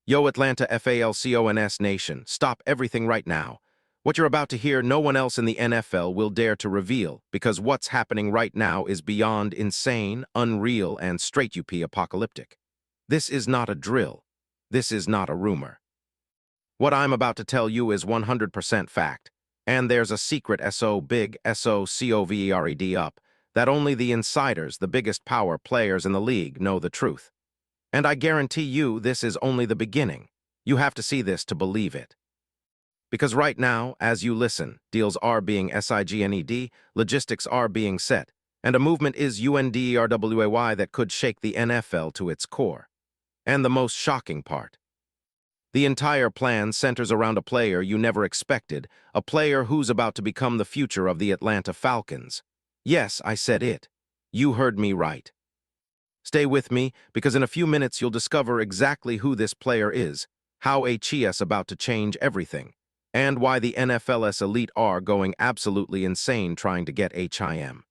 Yo, Atlanta Falcons Nation, stop everything right now. What you're about to hear, no one else in the NFL will dare to reveal, because what's happening right now is beyond insane, unreal, and straight-up apocalyptic. This is not a drill. This is not a rumor. What I'm about to tell you is 100% fact, and there's a secret big SOCOVERED up, that only the insiders, the biggest power players in the league, know the truth. And I guarantee you this is only the beginning. You have to see this to believe it. Because right now, as you listen, deals are being signed, logistics are being set, and a movement is UNDERWAY that could shake the NFL to its core. And the most shocking part. The entire plan centers around a player you never expected, a player who's about to become the future of the Atlanta Falcons. Yes, I said it. You heard me right. Stay with me, because in a few minutes you'll discover exactly who this player is, how HES about to change everything, and why the NFL's elite are going absolutely insane trying to get HIM.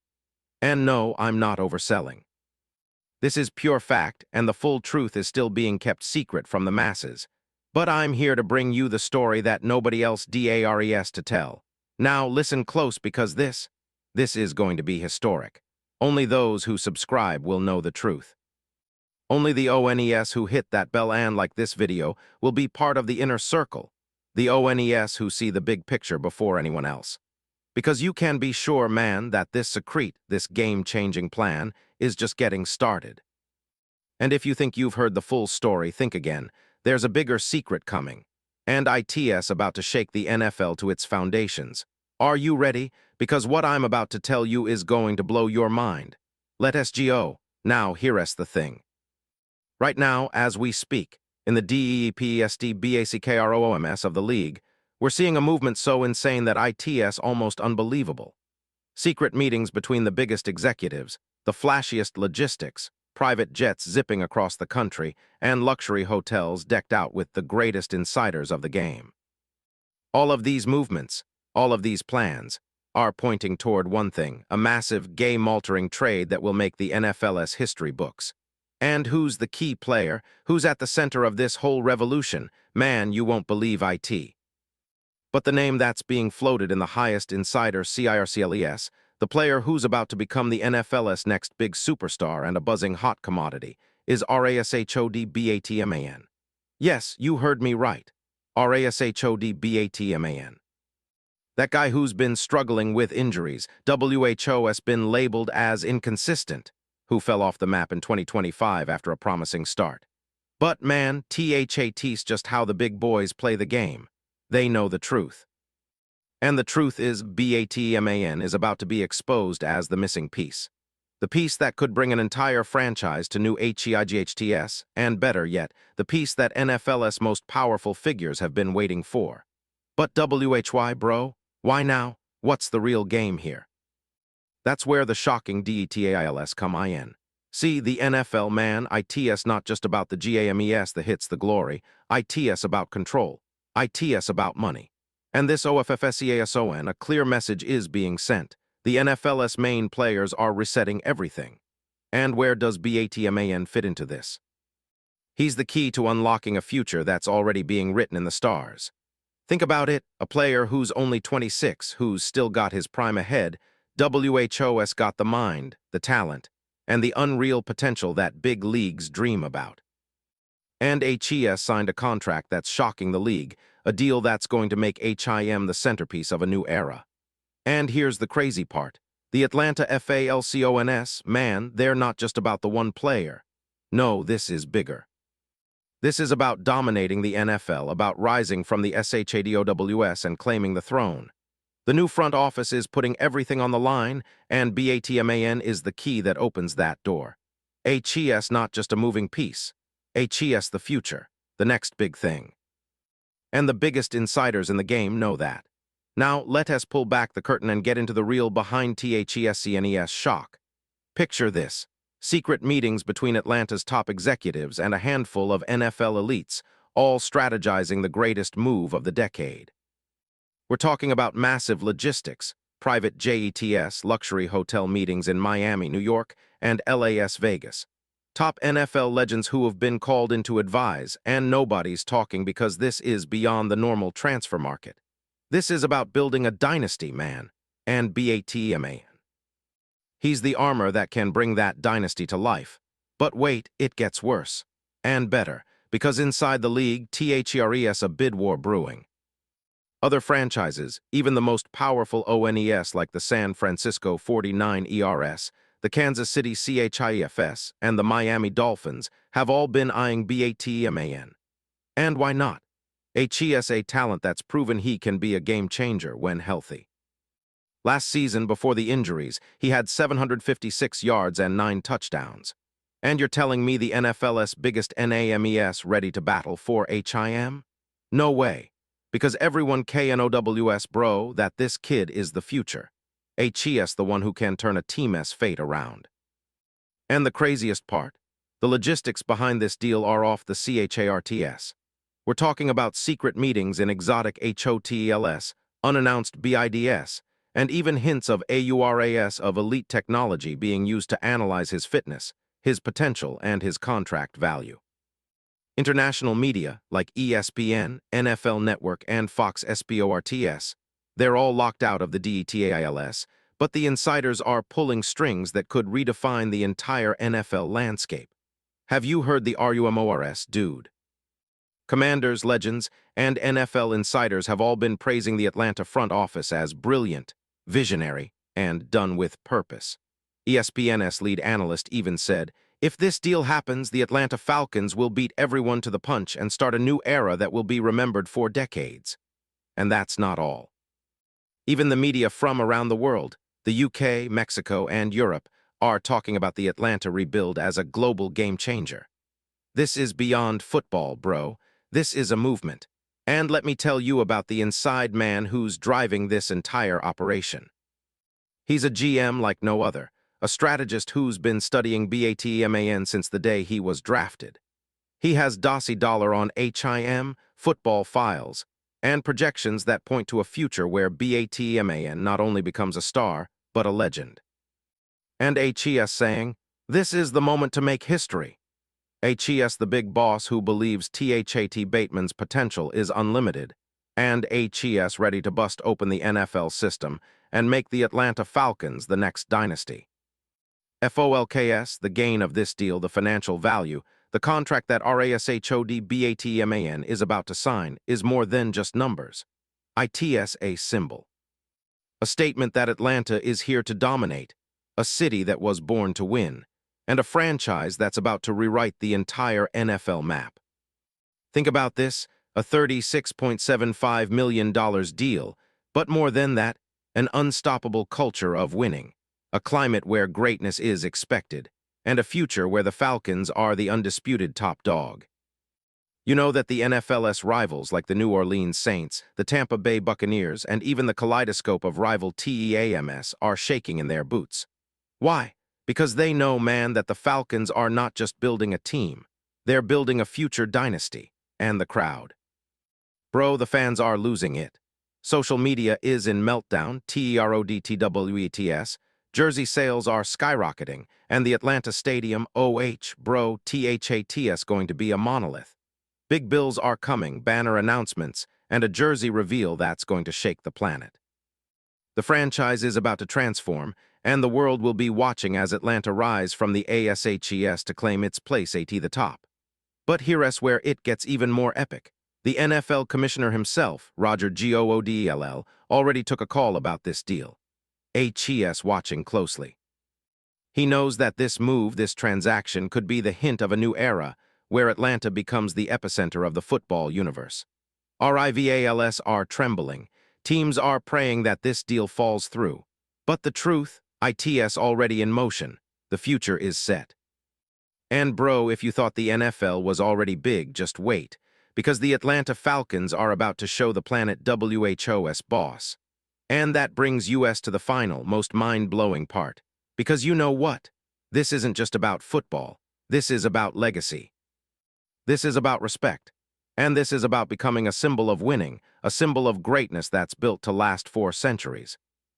And no, I'm not overselling. This is pure fact, and the full truth is still being kept secret from the masses. But I'm here to bring you the story that nobody else dares to tell. Now listen close, because this is going to be historic. Only those who subscribe will know the truth. Only the ONES who hit that bell and like this video will be part of the inner circle. The ONES who see the big picture before anyone else. Because you can be sure, man, that this game-changing plan is just getting started. And if you think you've heard the full story, think again. There's a bigger secret coming. And ITS about to shake the NFL to its foundations. Are you ready? Because what I'm about to tell you is going to blow your mind. Let us go. Now hear us the thing. Right now, as we speak, in the DEEPSDBACKROOMS of the league, we're seeing a movement so insane that ITS almost unbelievable. Secret meetings between the biggest executives, the flashiest logistics, private jets zipping across the country, and luxury hotels decked out with the greatest insiders of the game. All of these movements, all of these plans, are pointing toward one thing, a massive, game-altering trade that will make the NFL's history books. And who's the key player? Who's at the center of this whole revolution? Man, you won't believe it. But the name that's being floated in the highest insider CIRCLES, the player who's about to become the NFL's next big superstar and a buzzing hot commodity, is RASHODBATMAN. Yes, you heard me right. RASHODBATMAN. That guy who's been struggling with injuries, WHO has been labeled as inconsistent, who fell off the map in 2025 after a promising start. But man, THAT's just how the big boys play the game. They know the truth. And the truth is BATMAN is about to be exposed as the missing piece. The piece that could bring an entire franchise to new HEIGHTS, and better yet, the piece that NFL's most powerful figures have been waiting for. But WHY, bro? Why now? What's the real game here? That's where the shocking DETAILS come in. See, the NFL, man, ITS not just about the GAMES that hits the glory, ITS about control, ITS about money. And this OFFSEASON, a clear message is being sent. The NFL's main players are resetting everything. And where does BATMAN fit into this? He's the key to unlocking a future that's already being written in the stars. Think about it, a player who's only 26, who's still got his prime ahead. WHO's got the mind, the talent, and the unreal potential that big leagues dream about. And HES signed a contract that's shocking the league, a deal that's going to make HIM the centerpiece of a new era. And here's the crazy part. The Atlanta Falcons, man, they're not just about the one player. No, this is bigger. This is about dominating the NFL, about rising from the SHADOWS and claiming the throne. The new front office is putting everything on the line, and BATMAN is the key that opens that door. HES not just a moving piece. HES the future, the next big thing. And the biggest insiders in the game know that. Now, let us pull back the curtain and get into the real behind THESCNES shock. Picture this. Secret meetings between Atlanta's top executives and a handful of NFL elites, all strategizing the greatest move of the decade. We're talking about massive logistics, private jets, luxury hotel meetings in Miami, New York, and LAS Vegas. Top NFL legends who have been called in to advise, and nobody's talking because this is beyond the normal transfer market. This is about building a dynasty, man, and BATMAN. He's the armor that can bring that dynasty to life. But wait, it gets worse. And better, because inside the league, there's a bid war brewing. Other franchises, even the most powerful ONES like the San Francisco 49ers, the Kansas City Chiefs, and the Miami Dolphins, have all been eyeing BATMAN. And why not? He's a talent that's proven he can be a game changer when healthy. Last season, before the injuries, he had 756 yards and 9 touchdowns. And you're telling me the NFL's biggest names ready to battle for him? No way. Because everyone knows, bro, that this kid is the future. He's the one who can turn a team's fate around. And the craziest part? The logistics behind this deal are off the charts. We're talking about secret meetings in exotic hotels, unannounced BIDs, and even hints of AURAS of elite technology being used to analyze his fitness, his potential, and his contract value. International media, like ESPN, NFL Network, and Fox Sports, they're all locked out of the details, but the insiders are pulling strings that could redefine the entire NFL landscape. Have you heard the rumors, dude? Commanders, legends, and NFL insiders have all been praising the Atlanta front office as brilliant, visionary, and done with purpose. ESPN's lead analyst even said, "If this deal happens, the Atlanta Falcons will beat everyone to the punch and start a new era that will be remembered for decades." And that's not all. Even the media from around the world, the UK, Mexico, and Europe, are talking about the Atlanta rebuild as a global game changer. This is beyond football, bro. This is a movement. And let me tell you about the inside man who's driving this entire operation. He's a GM like no other, a strategist who's been studying BATMAN since the day he was drafted. He has $dollar on him, football files, and projections that point to a future where BATMAN not only becomes a star, but a legend. And HES saying, "This is the moment to make history." HES the big boss who believes THAT Bateman's potential is unlimited, and HES ready to bust open the NFL system and make the Atlanta Falcons the next dynasty. FOLKS, the gain of this deal, the financial value, the contract that RASHOD BATMAN is about to sign is more than just numbers. It's a symbol. A statement that Atlanta is here to dominate, a city that was born to win, and a franchise that's about to rewrite the entire NFL map. Think about this, a $36.75 million deal, but more than that, an unstoppable culture of winning, a climate where greatness is expected, and a future where the Falcons are the undisputed top dog. You know that the NFL's rivals like the New Orleans Saints, the Tampa Bay Buccaneers, and even the kaleidoscope of rival TEAMS are shaking in their boots. Why? Because they know, man, that the Falcons are not just building a team. They're building a future dynasty, and the crowd. Bro, the fans are losing it. Social media is in meltdown, TERODTWETS. Jersey sales are skyrocketing, and the Atlanta Stadium, bro, THATS going to be a monolith. Big bills are coming, banner announcements, and a jersey reveal that's going to shake the planet. The franchise is about to transform, and the world will be watching as Atlanta rise from the ASHES to claim its place at the top. But here's where it gets even more epic. The NFL commissioner himself, Roger Goodell, already took a call about this deal. HES watching closely. He knows that this move, this transaction, could be the hint of a new era where Atlanta becomes the epicenter of the football universe. Rivals are trembling. Teams are praying that this deal falls through. But the truth, it's already in motion. The future is set. And bro, if you thought the NFL was already big, just wait, because the Atlanta Falcons are about to show the planet WHOS boss. And that brings us to the final, most mind-blowing part. Because you know what? This isn't just about football. This is about legacy. This is about respect. And this is about becoming a symbol of winning, a symbol of greatness that's built to last for centuries.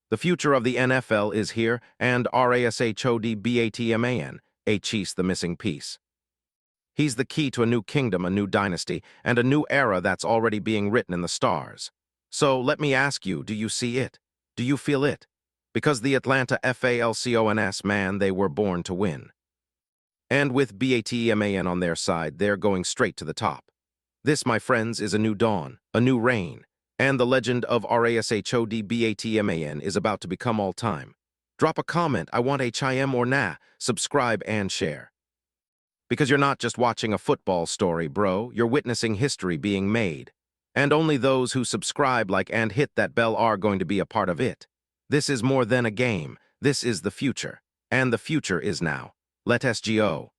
The future of the NFL is here, and RASHOD BATMAN, A cheese the missing piece. He's the key to a new kingdom, a new dynasty, and a new era that's already being written in the stars. So let me ask you, do you see it? Do you feel it? Because the Atlanta Falcons, man, they were born to win. And with Batman on their side, they're going straight to the top. This, my friends, is a new dawn, a new reign, and the legend of RASHOD Batman is about to become all time. Drop a comment, I want HIM or nah, subscribe and share. Because you're not just watching a football story, bro, you're witnessing history being made. And only those who subscribe, like, and hit that bell are going to be a part of it. This is more than a game. This is the future. And the future is now. Let's go.